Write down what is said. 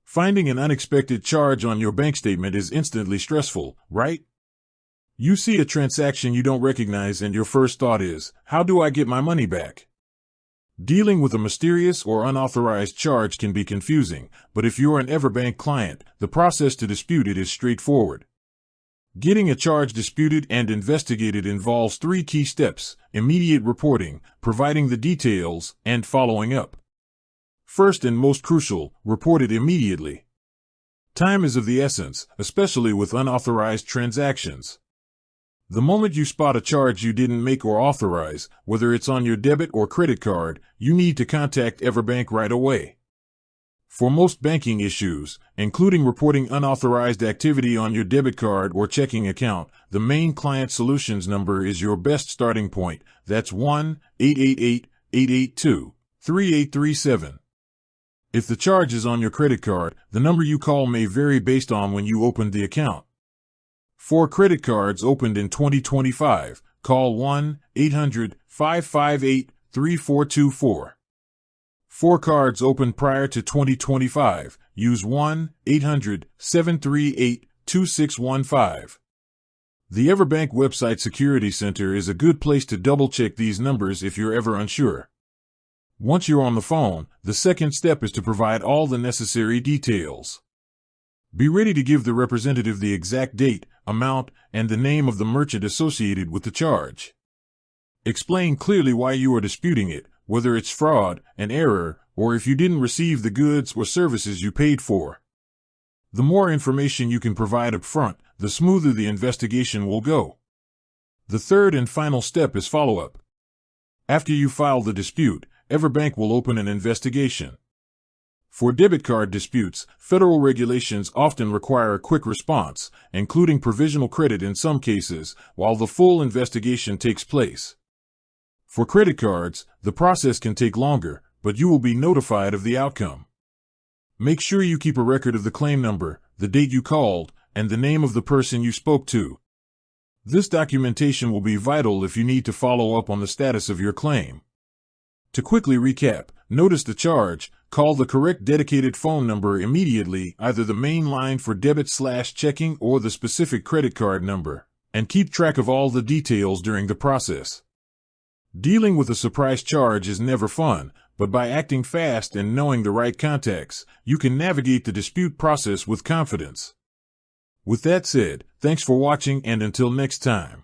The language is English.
Finding an unexpected charge on your bank statement is instantly stressful, right? You see a transaction you don't recognize and your first thought is, how do I get my money back? Dealing with a mysterious or unauthorized charge can be confusing, but if you're an EverBank client, the process to dispute it is straightforward. Getting a charge disputed and investigated involves 3 key steps: immediate reporting, providing the details, and following up. First and most crucial, report it immediately. Time is of the essence, especially with unauthorized transactions. The moment you spot a charge you didn't make or authorize, whether it's on your debit or credit card, you need to contact EverBank right away. For most banking issues, including reporting unauthorized activity on your debit card or checking account, the main client solutions number is your best starting point. That's 1-888-882-3837. If the charge is on your credit card, the number you call may vary based on when you opened the account. For credit cards opened in 2025, call 1-800-558-3424. For cards opened prior to 2025, use 1-800-738-2615. The EverBank website Security Center is a good place to double-check these numbers if you're ever unsure. Once you're on the phone, the second step is to provide all the necessary details. Be ready to give the representative the exact date, amount, and the name of the merchant associated with the charge. Explain clearly why you are disputing it, whether it's fraud, an error, or if you didn't receive the goods or services you paid for. The more information you can provide up front, the smoother the investigation will go. The third and final step is follow-up. After you file the dispute, EverBank will open an investigation. For debit card disputes, federal regulations often require a quick response, including provisional credit in some cases, while the full investigation takes place. For credit cards, the process can take longer, but you will be notified of the outcome. Make sure you keep a record of the claim number, the date you called, and the name of the person you spoke to. This documentation will be vital if you need to follow up on the status of your claim. To quickly recap, notice the charge, call the correct dedicated phone number immediately, either the main line for debit/checking or the specific credit card number, and keep track of all the details during the process. Dealing with a surprise charge is never fun, but by acting fast and knowing the right contacts, you can navigate the dispute process with confidence. With that said, thanks for watching and until next time.